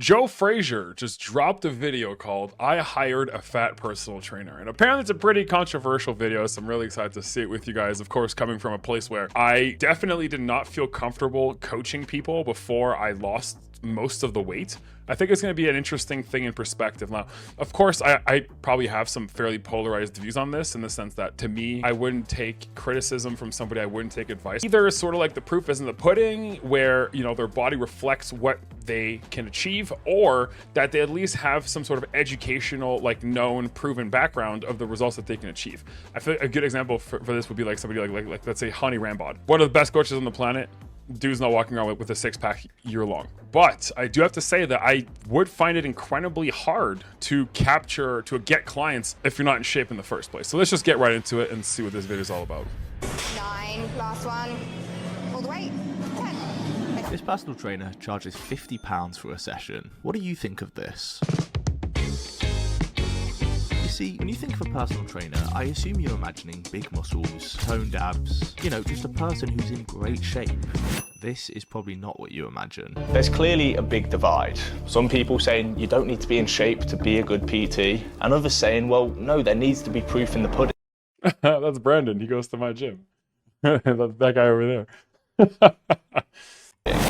Joe Frazier just dropped a video called I Hired a Fat Personal Trainer. And apparently it's a pretty controversial video, so I'm really excited to see it with you guys. Of course, coming from a place where I definitely did not feel comfortable coaching people before I lost most of the weight. I think it's going to be an interesting thing in perspective. Now, of course, I probably have some fairly polarized views on this in the sense that to me, I wouldn't take criticism from somebody, I wouldn't take advice. Either it's sort of like the proof is in the pudding where, you know, their body reflects what they can achieve, or that they at least have some sort of educational, like known, proven background of the results that they can achieve. I feel like a good example for this would be like somebody like let's say Honey Rambod, one of the best coaches on the planet. Dude's not walking around with a six-pack year long. But I do have to say that I would find it incredibly hard to get clients if you're not in shape in the first place. So let's just get right into it and see what this video is all about. 9, last one, all the way, 10. This personal trainer charges £50 for a session. What do you think of this? You see, when you think of a personal trainer, I assume you're imagining big muscles, toned abs, you know, just a person who's in great shape. This is probably not what you imagine. There's clearly a big divide. Some people saying you don't need to be in shape to be a good PT, and others saying, well, no, there needs to be proof in the pudding. That's Brandon, he goes to my gym. That guy over there.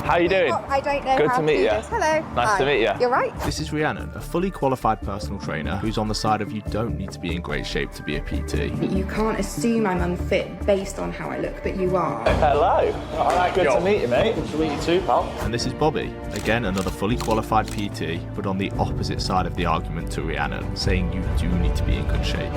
How you doing? I don't know Good how to meet you. do this. Hello. Nice to meet you. You're right. This is Rian, a fully qualified personal trainer who's on the side of you don't need to be in great shape to be a PT. You can't assume I'm unfit based on how I look, but you are. Hello. All right, good to meet you, mate. Good to meet you too, pal. And this is Bobby, again another fully qualified PT, but on the opposite side of the argument to Rhiannon, saying you do need to be in good shape.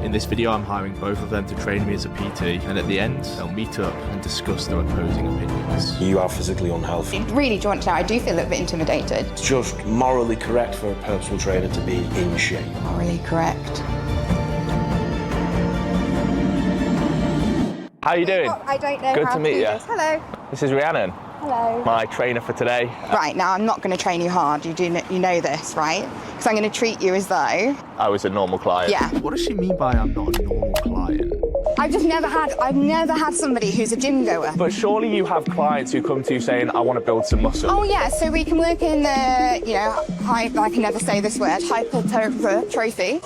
In this video I'm hiring both of them to train me as a PT, and at the end they'll meet up and discuss their opposing opinions. You are physically unhealthy. Really, do you want to know? I do feel a little bit intimidated. It's just morally correct for a personal trainer to be in shape. Morally correct. How you doing? I don't know Good how to meet do you. this. Hello. This is Rhiannon, Hello. my trainer for today. Right, now I'm not going to train you hard. You know this, right? Because I'm going to treat you as though... I was a normal client. Yeah. What does she mean by I'm not a normal client? I've never had somebody who's a gym goer. But surely you have clients who come to you saying, I want to build some muscle. Oh yeah, so we can work in the, you know, I can never say this word, hypertrophy.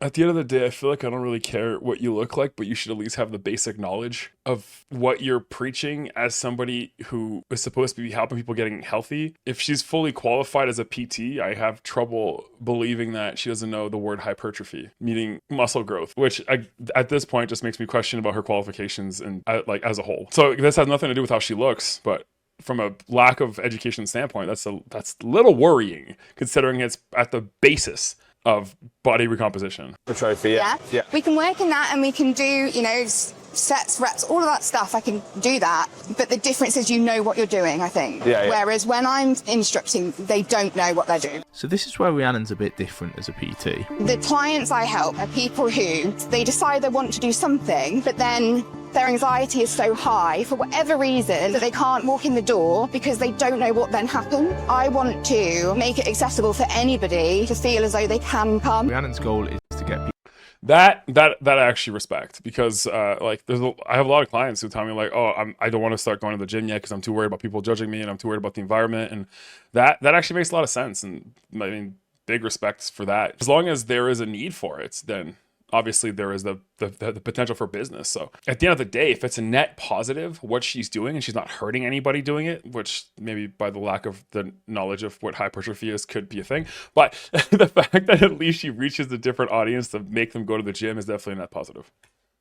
At the end of the day, I feel like I don't really care what you look like, but you should at least have the basic knowledge of what you're preaching as somebody who is supposed to be helping people getting healthy. If she's fully qualified as a PT, I have trouble believing that she doesn't know the word hypertrophy, meaning muscle growth, which at this point just makes me question about her qualifications and like as a whole. So this has nothing to do with how she looks, but from a lack of education standpoint, that's a little worrying considering it's at the basis of body recomposition. The trophy, yeah. We can work in that and we can do, you know, sets, reps, all of that stuff. I can do that. But the difference is you know what you're doing, I think. Yeah. Whereas when I'm instructing, they don't know what they're doing. So this is where Rhiannon's a bit different as a PT. The clients I help are people who, they decide they want to do something, but then their anxiety is so high for whatever reason that they can't walk in the door because they don't know what then happened. I want to make it accessible for anybody to feel as though they can come. Rhiannon's goal is to get people That I actually respect because like I have a lot of clients who tell me like, oh, I don't want to start going to the gym yet because I'm too worried about people judging me and I'm too worried about the environment, and that actually makes a lot of sense, and I mean big respects for that. As long as there is a need for it, then obviously there is the potential for business. So at the end of the day, if it's a net positive what she's doing and she's not hurting anybody doing it, which maybe by the lack of the knowledge of what hypertrophy is could be a thing, but the fact that at least she reaches a different audience to make them go to the gym is definitely a net positive.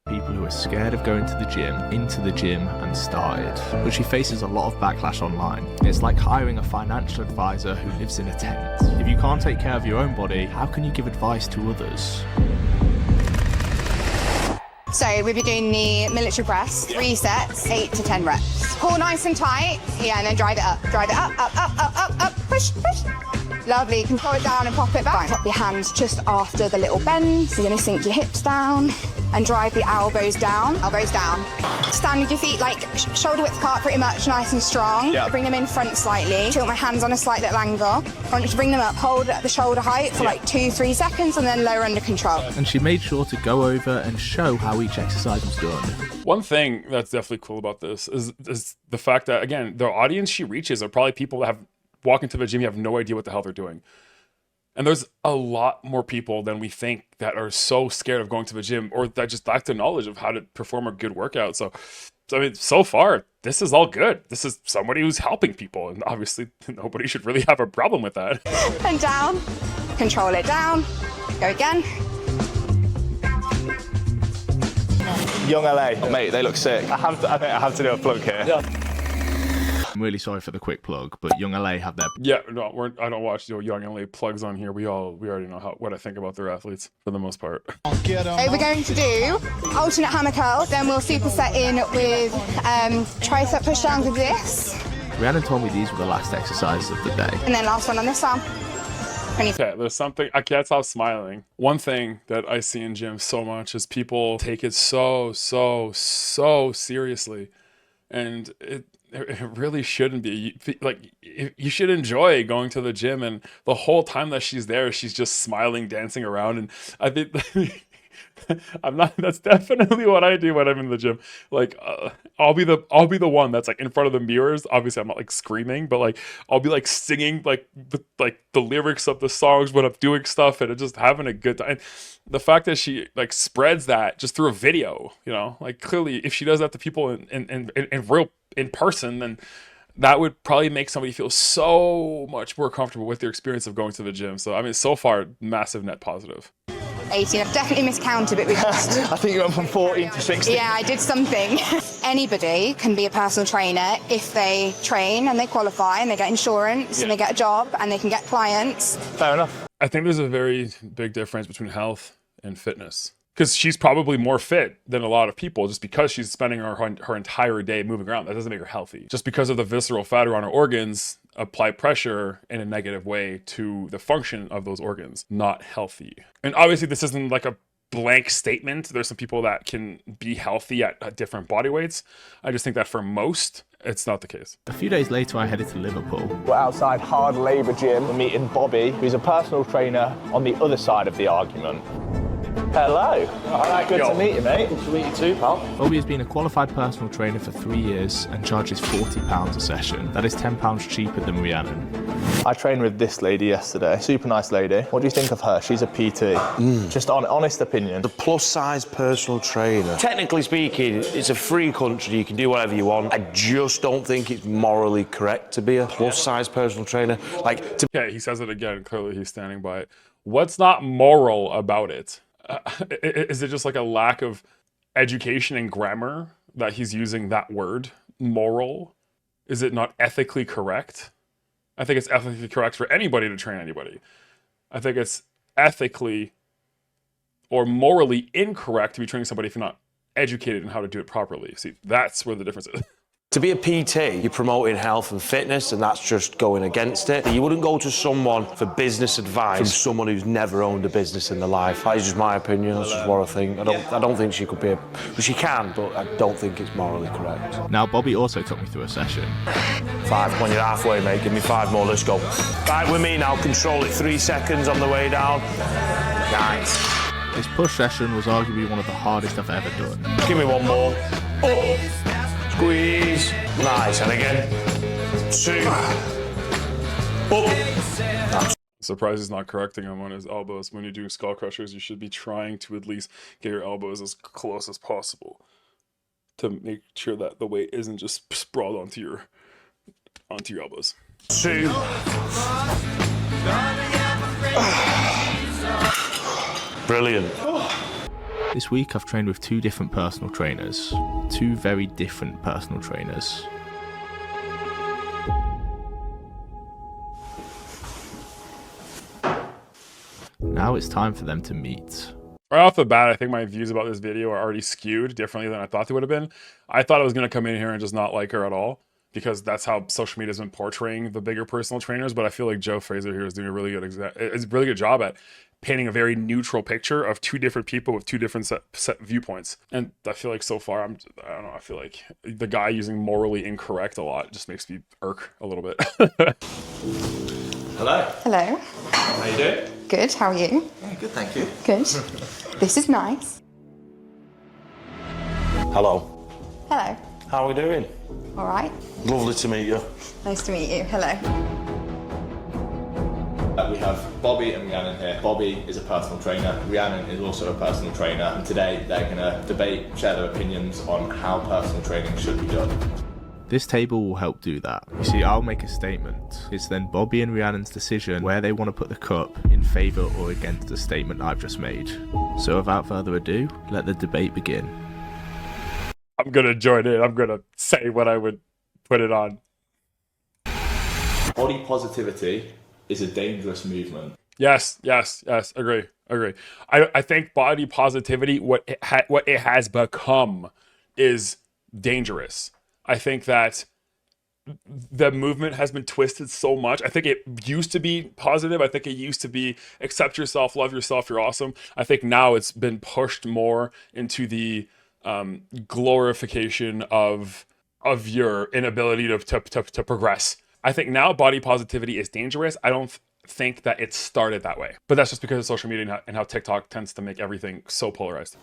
People who are scared of going to the gym into the gym and started, but she faces a lot of backlash online. It's like hiring a financial advisor who lives in a tent. If you can't take care of your own body, how can you give advice to others? So we'll be doing the military press, 3 sets, 8 to 10 reps. Pull nice and tight, yeah, and then drive it up, up, push. Lovely, you can pull it down and pop it back. Pop your hands just after the little bend. So you're gonna sink your hips down. and drive the elbows down. Elbows down. Stand with your feet like shoulder width apart, pretty much nice and strong. Yeah. Bring them in front slightly. Tilt my hands on a slight little angle. I want you to bring them up, hold at the shoulder height for like 2-3 seconds, and then lower under control. And she made sure to go over and show how each exercise was done. One thing that's definitely cool about this is the fact that, again, the audience she reaches are probably people that have walk into the gym, you have no idea what the hell they're doing. And there's a lot more people than we think that are so scared of going to the gym, or that just lack the knowledge of how to perform a good workout. So I mean, so far, this is all good. This is somebody who's helping people, and obviously nobody should really have a problem with that. And down, control it down, go again. Young LA. Oh, mate, they look sick. I think I have to do a plug here. Yeah. I'm really sorry for the quick plug, but Young LA have their... Yeah, no, I don't watch Young LA plugs on here. We already know what I think about their athletes for the most part. Okay, we're going to do alternate hammer curl, then we'll superset in with tricep push downs with this. Rian told me these were the last exercises of the day. And then last one on this arm. Okay, there's something, I can't stop smiling. One thing that I see in gyms so much is people take it so seriously. And it really shouldn't be. Like, you should enjoy going to the gym, and the whole time that she's there, she's just smiling, dancing around. And I think that's definitely what I do when I'm in the gym. Like, I'll be the one that's like in front of the mirrors. Obviously I'm not like screaming, but like I'll be like singing like the lyrics of the songs when I'm doing stuff, and just having a good time. The fact that she like spreads that just through a video, you know, like clearly if she does that to people in person, then that would probably make somebody feel so much more comfortable with their experience of going to the gym. So I mean, so far, massive net positive. 18. I've definitely miscounted, but we just... I think you went from 14 to 16. Yeah, I did something. Anybody can be a personal trainer if they train and they qualify and they get insurance and they get a job and they can get clients. Fair enough. I think there's a very big difference between health and fitness. Because she's probably more fit than a lot of people just because she's spending her entire day moving around. That doesn't make her healthy. Just because of the visceral fat around her organs, apply pressure in a negative way to the function of those organs. Not healthy. And obviously this isn't like a blank statement. There's some people that can be healthy at different body weights. I just think that for most, it's not the case. A few days later, I headed to Liverpool. We're outside Hard Labour Gym. We're meeting Bobby, who's a personal trainer on the other side of the argument. Hello. Good to meet you, mate. Good to meet you too, pal. Bobby has been a qualified personal trainer for 3 years and charges £40 a session. That is £10 cheaper than Rhiannon. I trained with this lady yesterday. Super nice lady. What do you think of her? She's a PT. Just honest opinion. The plus size personal trainer. Technically speaking, it's a free country. You can do whatever you want. I just don't think it's morally correct to be a plus size personal trainer. Okay, he says it again. Clearly he's standing by it. What's not moral about it? Is it just like a lack of education and grammar that he's using that word, moral? Is it not ethically correct? I think it's ethically correct for anybody to train anybody. I think it's ethically or morally incorrect to be training somebody if you're not educated in how to do it properly. See, that's where the difference is. To be a PT, you're promoting health and fitness, and that's just going against it. You wouldn't go to someone for business advice from someone who's never owned a business in their life. That is just my opinion. That's just what I think. I don't think she could be she can, but I don't think it's morally correct. Now, Bobby also took me through a session. 5, when you're halfway, mate. Give me 5 more. Let's go. Right, with me now. Control it 3 seconds on the way down. Nice. This push session was arguably one of the hardest I've ever done. Give me 1 more. Up. Squeeze. Nice. And again. 2. Up. Surprised he's not correcting him on his elbows. When you're doing skull crushers, you should be trying to at least get your elbows as close as possible to make sure that the weight isn't just sprawled onto your elbows. 2. Brilliant. This week I've trained with 2 different personal trainers. 2 very different personal trainers. Now it's time for them to meet. Right off the bat, I think my views about this video are already skewed differently than I thought they would have been. I thought I was going to come in here and just not like her at all. because that's how social media has been portraying the bigger personal trainers. But I feel like Joe Fazer here is doing a really good job at painting a very neutral picture of two different people with two different set viewpoints. And I feel like so far, I don't know, I feel like the guy using morally incorrect a lot just makes me irk a little bit. Hello. Hello. How you doing? Good, how are you? Yeah, good, thank you. Good. This is nice. Hello. Hello. How are we doing? All right. Lovely to meet you. Nice to meet you. Hello. We have Bobby and Rhiannon here. Bobby is a personal trainer. Rhiannon is also a personal trainer. And today they're going to debate, share their opinions on how personal training should be done. This table will help do that. You see, I'll make a statement. It's then Bobby and Rhiannon's decision where they want to put the cup in favour or against the statement I've just made. So without further ado, let the debate begin. I'm going to join in. I'm going to say what I would put it on. Body positivity is a dangerous movement. Yes. Agree. I think body positivity, what it has become, is dangerous. I think that the movement has been twisted so much. I think it used to be positive. I think it used to be accept yourself, love yourself, you're awesome. I think now it's been pushed more into the glorification of your inability to progress. I think now body positivity is dangerous. I don't think that it started that way, but that's just because of social media and how TikTok tends to make everything so polarized.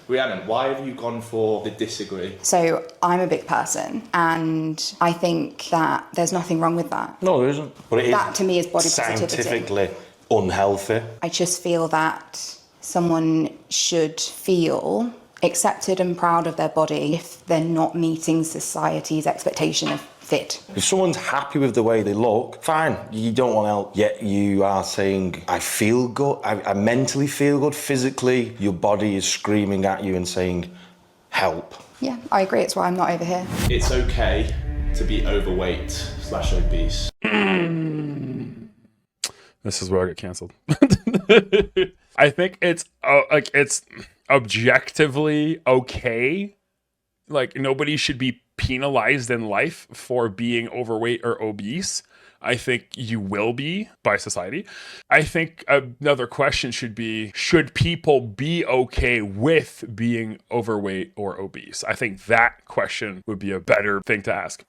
Rhiannon, why have you gone for the disagree? So I'm a big person, and I think that there's nothing wrong with that. No, there isn't. But it That to me is body positivity. scientifically unhealthy. I just feel that someone should feel accepted and proud of their body if they're not meeting society's expectation of fit. If someone's happy with the way they look, fine, you don't want help. Yet you are saying, I feel good, I mentally feel good, physically, your body is screaming at you and saying, help. Yeah, I agree. It's why I'm not over here. It's okay to be overweight/obese. This is where I get canceled. I think it's objectively okay. Like, nobody should be penalized in life for being overweight or obese. I think you will be by society. I think another question should be, should people be okay with being overweight or obese? I think that question would be a better thing to ask.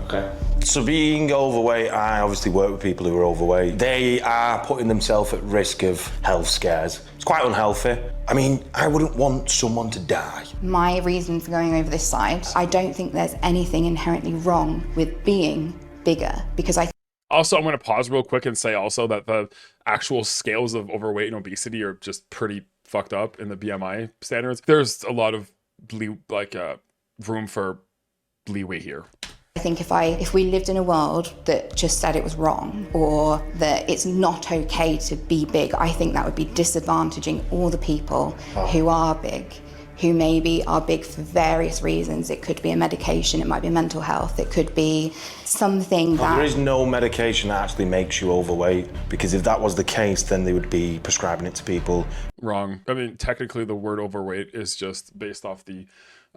Okay. So being overweight, I obviously work with people who are overweight. They are putting themselves at risk of health scares. It's quite unhealthy. I mean, I wouldn't want someone to die. My reason for going over this side, I don't think there's anything inherently wrong with being bigger, because Also, I'm going to pause real quick and say also that the actual scales of overweight and obesity are just pretty fucked up in the BMI standards. There's a lot of room for leeway here. I think if we lived in a world that just said it was wrong, or that it's not okay to be big, I think that would be disadvantaging all the people who are big, who maybe are big for various reasons. It could be a medication, it might be mental health, it could be something that... There is no medication that actually makes you overweight, because if that was the case, then they would be prescribing it to people. Wrong. I mean, technically the word overweight is just based off the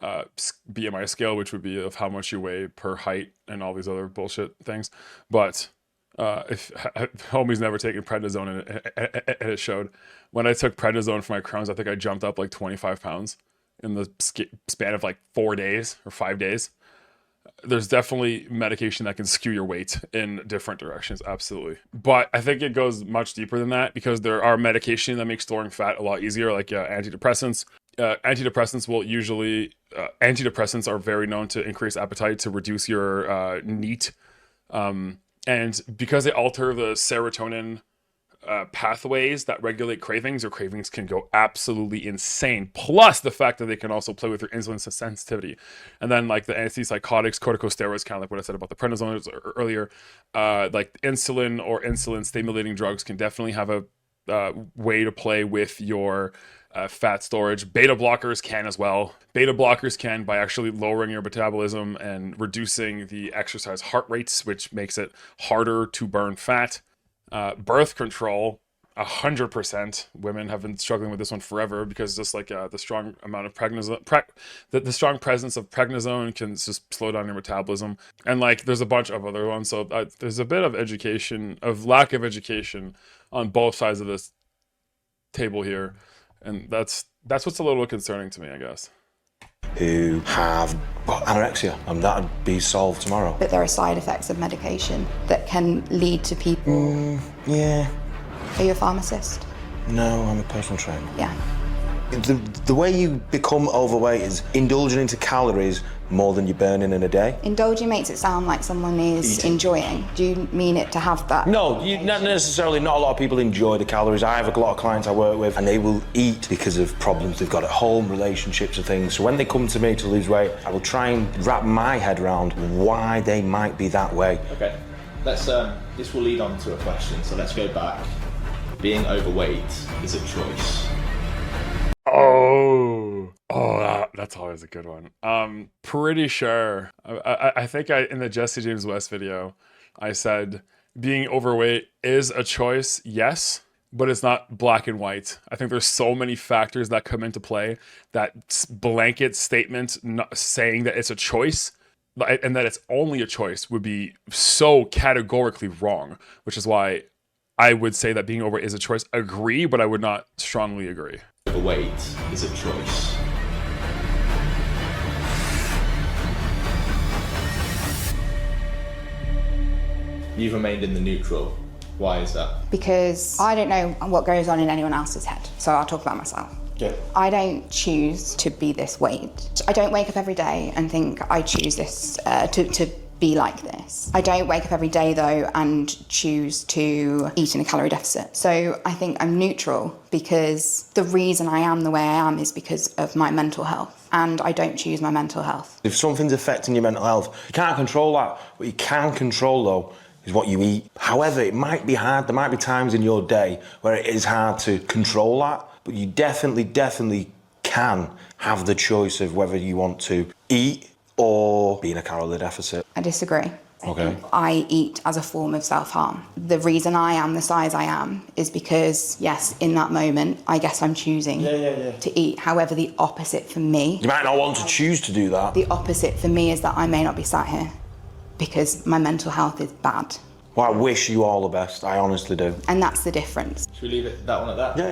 BMI scale, which would be of how much you weigh per height and all these other bullshit things. But if homie's never taken prednisone, and it showed. When I took prednisone for my Crohn's, I think I jumped up like 25 pounds in the span of like 4 days or 5 days. There's definitely medication that can skew your weight in different directions, absolutely. But I think it goes much deeper than that, because there are medication that makes storing fat a lot easier, like antidepressants. Antidepressants will usually, antidepressants are very known to increase appetite, to reduce your NEAT. And because they alter the serotonin pathways that regulate cravings, your cravings can go absolutely insane. Plus the fact that they can also play with your insulin sensitivity. And then like the antipsychotics, corticosteroids, kind of like what I said about the prednisone earlier, like insulin or insulin stimulating drugs can definitely have a way to play with your fat storage. Beta blockers can as well. Beta blockers can by actually lowering your metabolism and reducing the exercise heart rates, which makes it harder to burn fat. Birth control 100% women have been struggling with this one forever, because just like the strong amount of prednisone, the strong presence of prednisone can just slow down your metabolism. And like there's a bunch of other ones. So there's a bit of lack of education on both sides of this table here. And that's what's a little concerning to me, I guess. Who have anorexia, and that'd be solved tomorrow. But there are side effects of medication that can lead to people. Yeah. Are you a pharmacist? No, I'm a personal trainer. Yeah. The way you become overweight is indulging into calories more than you're burning in a day. Indulging makes it sound like someone is enjoying. Do you mean it to have that? No, not necessarily. Not a lot of people enjoy the calories. I have a lot of clients I work with, and they will eat because of problems they've got at home, relationships and things. So when they come to me to lose weight, I will try and wrap my head around why they might be that way. Okay, let's. This will lead on to a question. So let's go back. Being overweight is a choice. That's always a good one. Pretty sure. I think in the Jesse James West video, I said being overweight is a choice, yes, but it's not black and white. I think there's so many factors that come into play that blanket statement saying that it's a choice and that it's only a choice would be so categorically wrong, which is why I would say that being overweight is a choice. Agree, but I would not strongly agree. Overweight is a choice. You've remained in the neutral. Why is that? Because I don't know what goes on in anyone else's head, so I'll talk about myself. Yeah. I don't choose to be this weight. I don't wake up every day and think I choose this to be like this. I don't wake up every day though and choose to eat in a calorie deficit. So I think I'm neutral because the reason I am the way I am is because of my mental health, and I don't choose my mental health. If something's affecting your mental health, you can't control that. What you can control though is what you eat. However, it might be hard. There might be times in your day where it is hard to control that, but you definitely can have the choice of whether you want to eat or be in a calorie deficit. I disagree. Okay. I eat as a form of self-harm. The reason I am the size I am is because, yes, in that moment, I guess I'm choosing to eat. However, the opposite for me... You might not want to choose to do that. The opposite for me is that I may not be sat here because my mental health is bad. Well, I wish you all the best. I honestly do. And that's the difference. Should we leave that one at that? Yeah.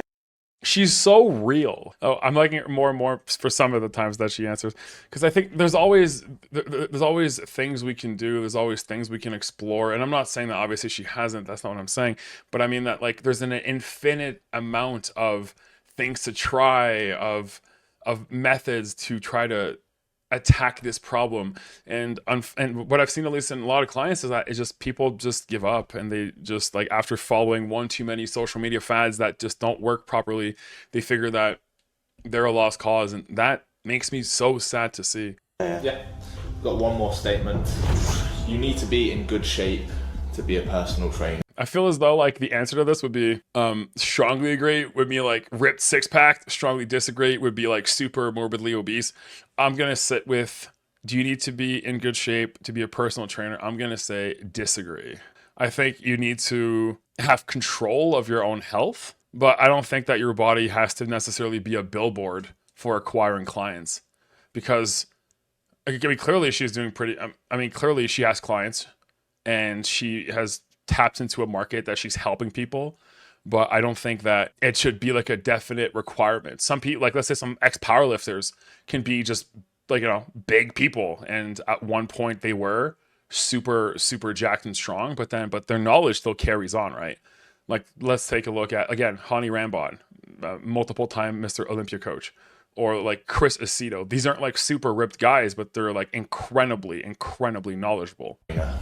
She's so real. Oh, I'm liking it more and more for some of the times that she answers, because I think there's always things we can do. There's always things we can explore. And I'm not saying that obviously she hasn't. That's not what I'm saying. But I mean that like there's an infinite amount of things to try, of methods to try to attack this problem. And what I've seen, at least in a lot of clients, is that it's just people just give up, and they just like, after following one too many social media fads that just don't work properly, they figure that they're a lost cause, and that makes me so sad to see. Yeah. Got one more statement. You need to be in good shape to be a personal trainer. I feel as though like the answer to this would be strongly agree would be like ripped six-pack, strongly disagree would be like super morbidly obese. I'm gonna sit with, do you need to be in good shape to be a personal trainer? I'm gonna say disagree. I think you need to have control of your own health, but I don't think that your body has to necessarily be a billboard for acquiring clients, because I mean, clearly she's doing pretty, I mean, clearly she has clients and she has tapped into a market that she's helping people, but I don't think that it should be like a definite requirement. Some people, like let's say some ex-powerlifters can be just like, you know, big people, and at one point they were super jacked and strong, but their knowledge still carries on, right? Like let's take a look at, again, Hani Rambod, multiple time Mr. Olympia coach, or like Chris Aceto. These aren't like super ripped guys, but they're like incredibly knowledgeable. Yeah.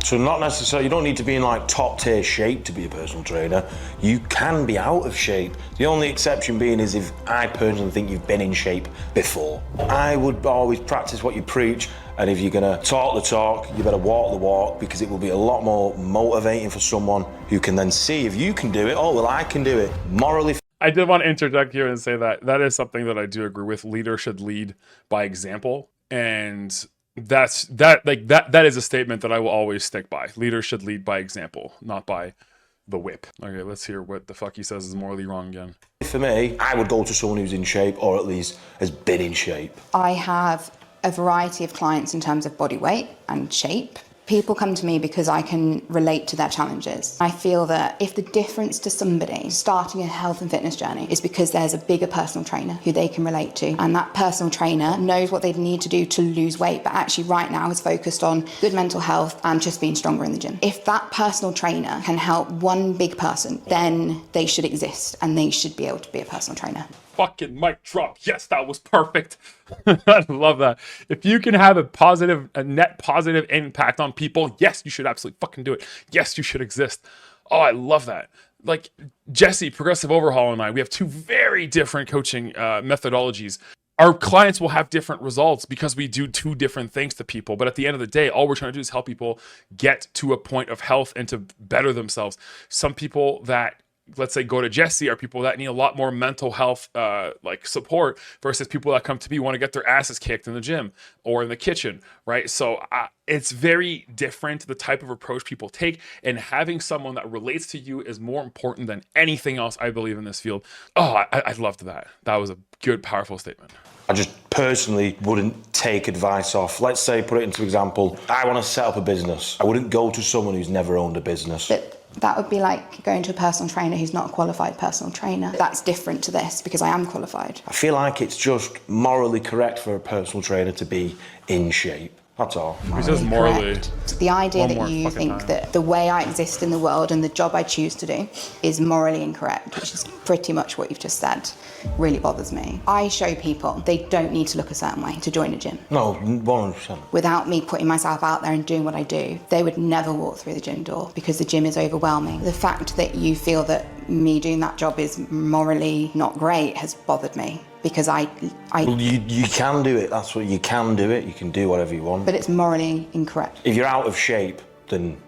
So not necessarily, you don't need to be in like top tier shape to be a personal trainer. You can be out of shape. The only exception being is if I personally think you've been in shape before. I would always practice what you preach, and if you're gonna talk the talk, you better walk the walk, because it will be a lot more motivating for someone who can then see if you can do it, oh well, I can do it. Morally. I did want to interject here and say that that is something that I do agree with. Leaders should lead by example, and That is a statement that I will always stick by. Leaders should lead by example, not by the whip. Okay, let's hear what the fuck he says is morally wrong again. For me, I would go to someone who's in shape, or at least has been in shape. I have a variety of clients in terms of body weight and shape. People come to me because I can relate to their challenges. I feel that if the difference to somebody starting a health and fitness journey is because there's a bigger personal trainer who they can relate to, and that personal trainer knows what they need to do to lose weight, but actually right now is focused on good mental health and just being stronger in the gym. If that personal trainer can help one big person, then they should exist and they should be able to be a personal trainer. Fucking mic drop. Yes, that was perfect. I love that. If you can have a net positive impact on people, yes, you should absolutely fucking do it. Yes, you should exist. Oh, I love that. Like Jesse, Progressive Overhaul, and I, we have two very different coaching methodologies. Our clients will have different results because we do two different things to people. But at the end of the day, all we're trying to do is help people get to a point of health and to better themselves. Some people that, let's say, go to Jesse are people that need a lot more mental health like support versus people that come to me want to get their asses kicked in the gym or in the kitchen, right? So it's very different, the type of approach people take, and having someone that relates to you is more important than anything else, I believe, in this field. Oh, I loved that. That was a good, powerful statement. I just personally wouldn't take advice off. Let's say, put it into example, I want to set up a business. I wouldn't go to someone who's never owned a business. That would be like going to a personal trainer who's not a qualified personal trainer. That's different to this because I am qualified. I feel like it's just morally correct for a personal trainer to be in shape. That's all. It's just morally. The idea that you think that the way I exist in the world and the job I choose to do is morally incorrect, which is pretty much what you've just said, really bothers me. I show people they don't need to look a certain way to join a gym. No, 100%. Without me putting myself out there and doing what I do, they would never walk through the gym door because the gym is overwhelming. The fact that you feel that me doing that job is morally not great has bothered me. Because Well, you can do it. That's what you can do it. You can do whatever you want. But it's morally incorrect. If you're out of shape, then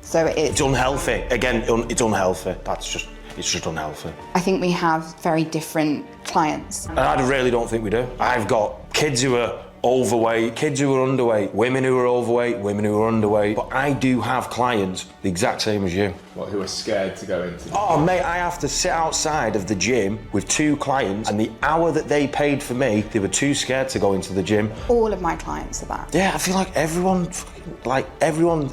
so it is. It's unhealthy. Again, it's unhealthy. It's just unhealthy. I think we have very different clients. And I really don't think we do. I've got kids who are overweight, kids who are underweight, women who are overweight, women who are underweight. But I do have clients the exact same as you. What, who are scared to go into the Oh, mate, I have to sit outside of the gym with two clients, and the hour that they paid for me, they were too scared to go into the gym. All of my clients are that. Yeah, I feel like everyone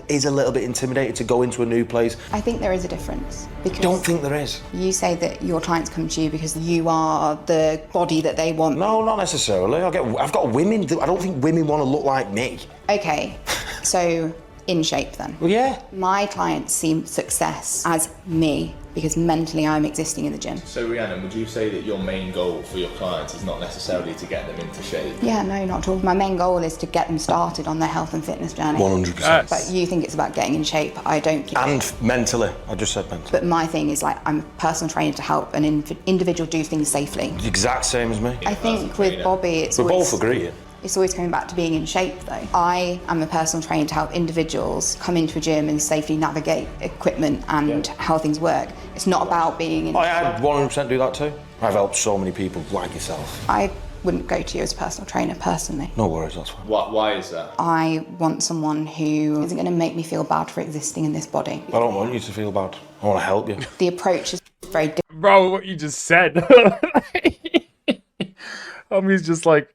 is a little bit intimidated to go into a new place. I think there is a difference. Because I don't think there is. You say that your clients come to you because you are the body that they want. No, not necessarily. I've got women I don't think women want to look like me. Okay, so in shape then. Well, yeah. My clients see success as me because mentally I'm existing in the gym. So Rhiannon, would you say that your main goal for your clients is not necessarily to get them into shape? Yeah, no, not at all. My main goal is to get them started on their health and fitness journey. 100%. But you think it's about getting in shape. I don't think. And mentally. I just said mentally. But my thing is like I'm a personal trainer to help an individual do things safely. The exact same as me. I think with Bobby, We're both agreeing. It's always coming back to being in shape though. I am a personal trainer to help individuals come into a gym and safely navigate equipment and how things work. It's not about being in I 100% do that too. I've helped so many people like yourself. I wouldn't go to you as a personal trainer personally. No worries, that's fine. Why is that? I want someone who isn't going to make me feel bad for existing in this body. I don't want you to feel bad. I want to help you. The approach is very different. Bro, what you just said. He's just like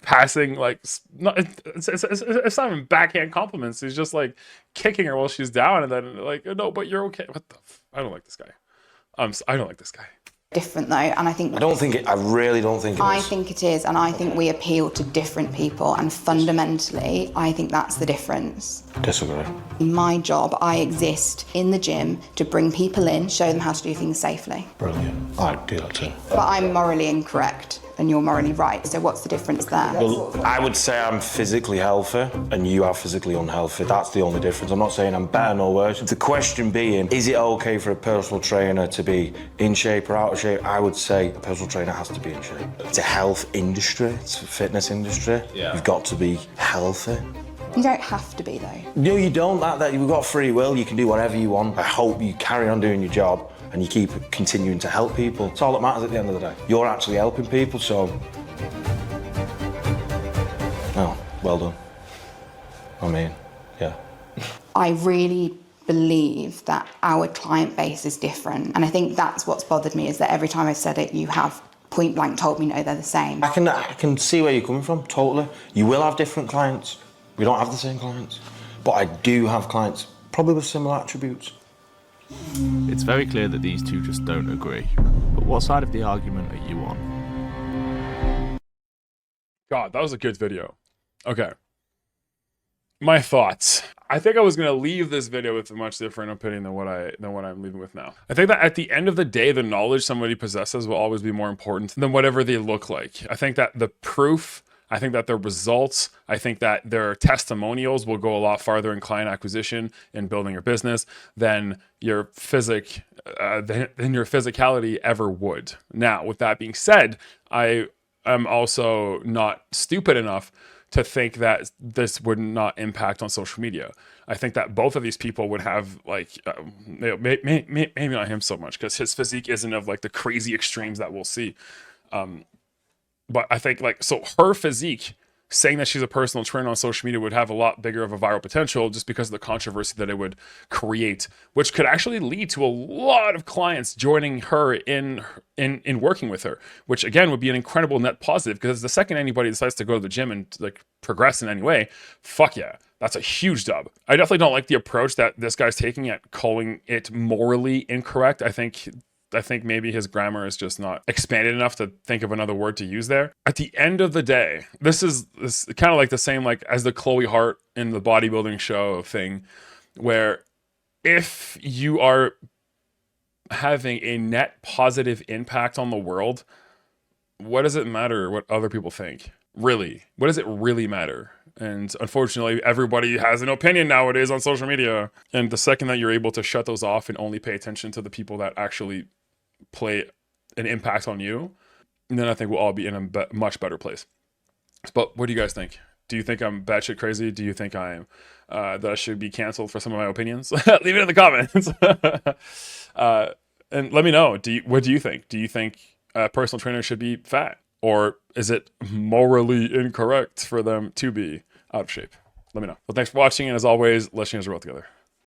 passing, like, it's not even backhand compliments. He's just like kicking her while she's down, and then like, no, but you're okay. What the? I don't like this guy. I don't like this guy. Different though, and I think I really don't think it is. I think it is, and I think we appeal to different people, and fundamentally, I think that's the difference. Disagree. In my job, I exist in the gym to bring people in, show them how to do things safely. Brilliant. I do that too. But I'm morally incorrect, and you're morally right. So what's the difference there? Well, I would say I'm physically healthy and you are physically unhealthy. That's the only difference. I'm not saying I'm better nor worse. The question being, is it okay for a personal trainer to be in shape or out of shape? I would say a personal trainer has to be in shape. It's a health industry, it's a fitness industry. Yeah. You've got to be healthy. You don't have to be though. No, you don't. You've got free will. You can do whatever you want. I hope you carry on doing your job and you keep continuing to help people. It's all that matters at the end of the day. You're actually helping people, so... Oh, well done. I mean, yeah. I really believe that our client base is different. And I think that's what's bothered me, is that every time I've said it, you have point blank told me, no, they're the same. I can see where you're coming from, totally. You will have different clients. We don't have the same clients. But I do have clients, probably with similar attributes. It's very clear that these two just don't agree. But what side of the argument are you on? God, that was a good video. Okay. My thoughts. I think I was gonna leave this video with a much different opinion than what I'm leaving with now. I think that at the end of the day, the knowledge somebody possesses will always be more important than whatever they look like. I think that the proof, I think that their results, I think that their testimonials will go a lot farther in client acquisition and building your business than your physicality ever would. Now, with that being said, I am also not stupid enough to think that this would not impact on social media. I think that both of these people would have like, maybe not him so much because his physique isn't of like the crazy extremes that we'll see. But I think like, so her physique, saying that she's a personal trainer on social media would have a lot bigger of a viral potential just because of the controversy that it would create, which could actually lead to a lot of clients joining her in working with her, which again would be an incredible net positive, because the second anybody decides to go to the gym and like progress in any way, fuck yeah, that's a huge dub. I definitely don't like the approach that this guy's taking at calling it morally incorrect. I think maybe his grammar is just not expanded enough to think of another word to use there. At the end of the day, this is kind of like the same like as the Chloe Hart in the bodybuilding show thing, where if you are having a net positive impact on the world, what does it matter what other people think? Really, what does it really matter? And unfortunately, everybody has an opinion nowadays on social media. And the second that you're able to shut those off and only pay attention to the people that actually play an impact on you, then I think we'll all be in a much better place. But what do you guys think? Do you think I'm batshit crazy? Do you think I'm that I should be canceled for some of my opinions? Leave it in the comments. And let me know. What do you think? Do you think a personal trainer should be fat? Or is it morally incorrect for them to be out of shape? Let me know. Well, thanks for watching, and as always, let's change the world together.